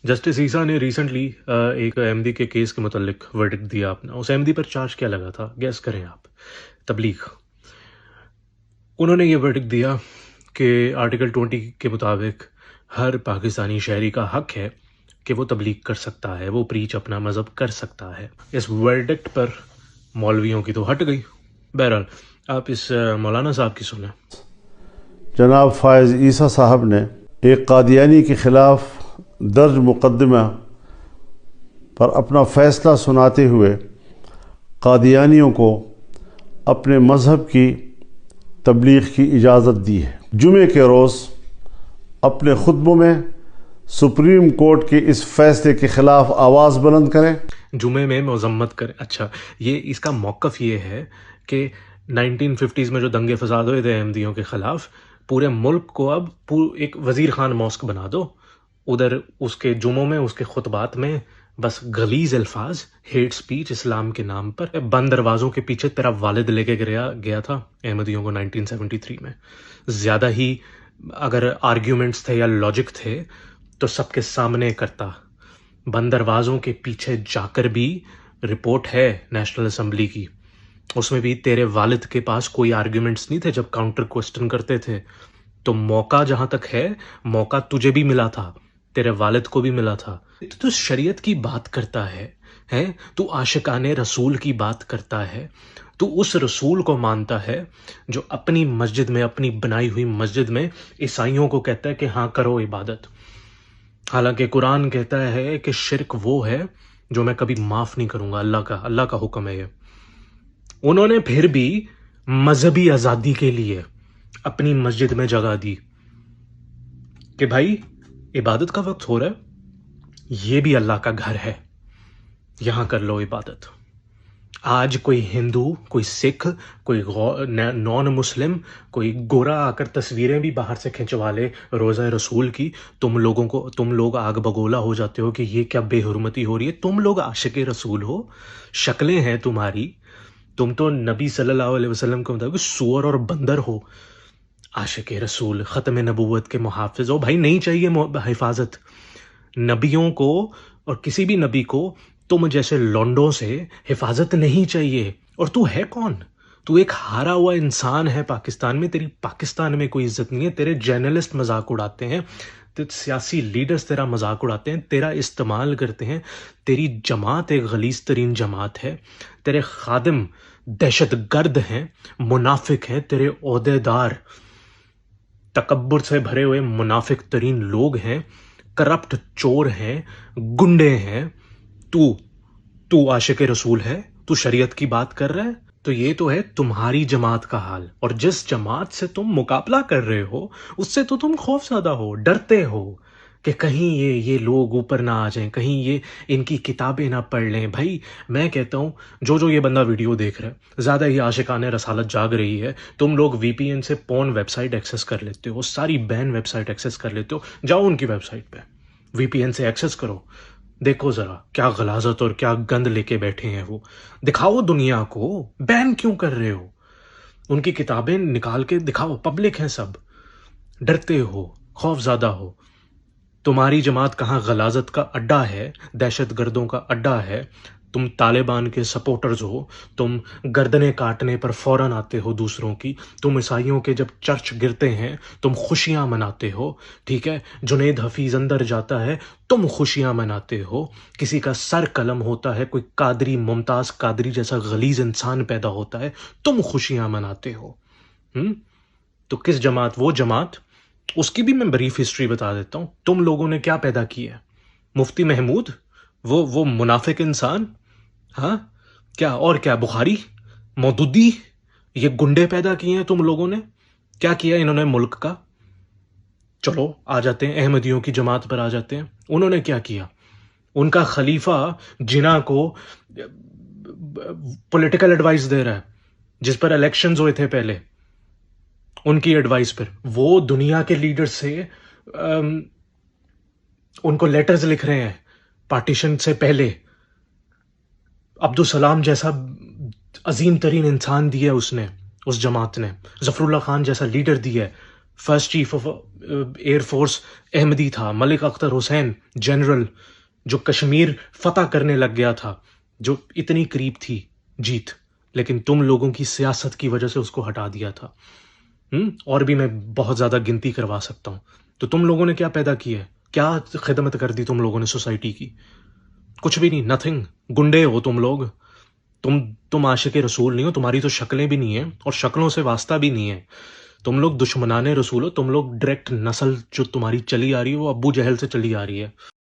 Justice ईसा ने recently एक अहमदी के केस के मुतल्लिक वर्डिक्ट दिया अपना। उस अहमदी पर चार्ज क्या लगा था, गैस करें आप? तबलीग। उन्होंने ये वर्डिक्ट दिया कि आर्टिकल 20 के मुताबिक हर पाकिस्तानी शहरी का हक है कि वो तबलीग कर सकता है, वो प्रीच अपना मज़हब कर सकता है। इस वर्डिक्ट पर मौलवियों की तो हट गई। बहरहाल आप इस मौलाना साहब की सुने। जनाब फ़ायज़ ईसा साहब ने एक कादियानी के ख़िलाफ़ दर्ज मुकदमा पर अपना फ़ैसला सुनाते हुए कादियानियों को अपने मज़हब की तबलीग की इजाज़त दी है। जुमे के रोज़ अपने खुतबों में सुप्रीम कोर्ट के इस फैसले के ख़िलाफ़ आवाज़ बुलंद करें। जुमे में मज़म्मत करें। अच्छा, ये इसका मौक़िफ़ ये है कि 1950s में जो दंगे फसाद हुए थे अहमदियों के ख़िलाफ़, पूरे मुल्क को अब एक वज़ीर ख़ान मॉस्क बना दो। उधर उसके जुमों में, उसके खुतबात में बस गलीज़ अल्फाज, हेट स्पीच इस्लाम के नाम पर। बंद दरवाज़ों के पीछे तेरा वालिद लेके गया था अहमदियों को 1973 में। ज़्यादा ही अगर आर्ग्यूमेंट्स थे या लॉजिक थे तो सबके सामने करता। बंद दरवाज़ों के पीछे जाकर भी रिपोर्ट है नेशनल असम्बली की, उसमें भी तेरे वालिद के पास कोई आर्ग्यूमेंट्स नहीं थे जब काउंटर क्वेश्चन करते थे। तो मौका जहाँ तक है, मौका तुझे भी मिला था, तेरे वालिद को भी मिला था। तो शरीयत की बात करता है तू आशिकाने रसूल की बात करता है, तू उस रसूल को मानता है जो अपनी मस्जिद में, अपनी बनाई हुई मस्जिद में ईसाइयों को कहता है कि हाँ करो इबादत। हालांकि कुरान कहता है कि शिर्क वो है जो मैं कभी माफ़ नहीं करूँगा। अल्लाह का हुक्म है ये। उन्होंने फिर भी मजहबी आज़ादी के लिए अपनी मस्जिद में जगह दी कि भाई इबादत का वक्त हो रहा है, ये भी अल्लाह का घर है, यहाँ कर लो इबादत। आज कोई हिंदू, कोई सिख, कोई नॉन मुस्लिम, कोई गोरा आकर तस्वीरें भी बाहर से खिंचवा ले रोज़ा रसूल की, तुम लोग आग बगोला हो जाते हो कि ये क्या बेहुरमती हो रही है। तुम लोग आशिक रसूल हो, शक्लें हैं तुम्हारी, तुम तो नबी सल्लल्लाहु अलैहि वसल्लम के मुताबिक सूअर और बंदर हो। आशिक रसूल, ख़त्म नबूवत के मुहाफ़िज़ हो। भाई नहीं चाहिए हिफाजत। नबियों को और किसी भी नबी को तुम जैसे लौंडों से हिफाजत नहीं चाहिए। और तू है कौन? तू एक हारा हुआ इंसान है पाकिस्तान में। तेरी पाकिस्तान में कोई इज्जत नहीं है। तेरे जर्नलिस्ट मजाक उड़ाते हैं, सियासी लीडर्स तेरा मजाक उड़ाते हैं, तेरा इस्तेमाल करते हैं। तेरी जमात एक गलीज़ तरीन जमात है। तेरे खादिम दहशत गर्द हैं, मुनाफिक हैं। तेरे ओहदेदार तकब्बुर से भरे हुए मुनाफिक तरीन लोग हैं, करप्ट चोर हैं, गुंडे हैं। तू आशिक रसूल है, तू शरीयत की बात कर रहा है। तो ये तो है तुम्हारी जमात का हाल। और जिस जमात से तुम मुकाबला कर रहे हो उससे तो तुम खौफज़दा हो, डरते हो कि कहीं ये लोग ऊपर ना आ जाएं, कहीं ये इनकी किताबें ना पढ़ लें। भाई मैं कहता हूँ जो ये बंदा वीडियो देख रहा है, ज़्यादा ही आशिकाने रसालत जाग रही है। तुम लोग VPN से पोर्न वेबसाइट एक्सेस कर लेते हो, सारी बैन वेबसाइट एक्सेस कर लेते हो। जाओ उनकी वेबसाइट पे, VPN से एक्सेस करो, देखो ज़रा क्या गलाजत और क्या गंद लेके बैठे हैं वो। दिखाओ दुनिया को, बैन क्यों कर रहे हो? उनकी किताबें निकाल के दिखाओ, पब्लिक है सब। डरते हो, खौफज़दा हो। तुम्हारी जमात कहाँ गलाजत का अड्डा है, दहशत गर्दों का अड्डा है। तुम तालिबान के सपोर्टर्स हो, तुम गर्दनें काटने पर फौरन आते हो दूसरों की। तुम ईसाइयों के जब चर्च गिरते हैं तुम खुशियां मनाते हो, ठीक है। जुनैद हफीज अंदर जाता है, तुम खुशियां मनाते हो। किसी का सर कलम होता है, कोई कादरी, मुमताज कादरी जैसा गलीज इंसान पैदा होता है, तुम खुशियां मनाते हो। तो किस जमात? वो जमात, उसकी भी मैं ब्रीफ हिस्ट्री बता देता हूं। तुम लोगों ने क्या पैदा किया? मुफ्ती महमूद, वो मुनाफिक इंसान, हाँ क्या? और क्या? बुखारी, मौदूदी, ये गुंडे पैदा किए हैं तुम लोगों ने। क्या किया इन्होंने मुल्क का? चलो आ जाते हैं अहमदियों की जमात पर, आ जाते हैं। उन्होंने क्या किया? उनका खलीफा जिना को पॉलिटिकल एडवाइस दे रहा है, जिस पर इलेक्शंस हुए थे पहले, उनकी एडवाइस पर वो दुनिया के लीडर से उनको लेटर्स लिख रहे हैं पार्टीशन से पहले। अब्दुल सलाम जैसा अजीम तरीन इंसान दिया उसने, उस जमात ने। जफरुल्लाह खान जैसा लीडर दिया है, first chief of air force Ahmadi تھا، ملک اختر حسین جنرل جو کشمیر فتح کرنے لگ گیا تھا، جو اتنی قریب تھی جیت، لیکن تم لوگوں کی سیاست کی وجہ سے اس کو ہٹا دیا تھا۔ اور بھی میں بہت زیادہ گنتی کروا سکتا ہوں۔ تو تم لوگوں نے کیا پیدا کیا ہے؟ کیا خدمت کر دی تم لوگوں نے سوسائٹی کی؟ کچھ بھی نہیں، نتھنگ۔ گنڈے ہو تم لوگ، تم عاشق رسول نہیں ہو، تمہاری تو شکلیں بھی نہیں ہیں اور شکلوں سے واسطہ بھی نہیں ہے۔ تم لوگ دشمنان رسول ہو، تم لوگ ڈائریکٹ نسل جو تمہاری چلی آ رہی ہے وہ ابو جہل سے چلی آ رہی ہے۔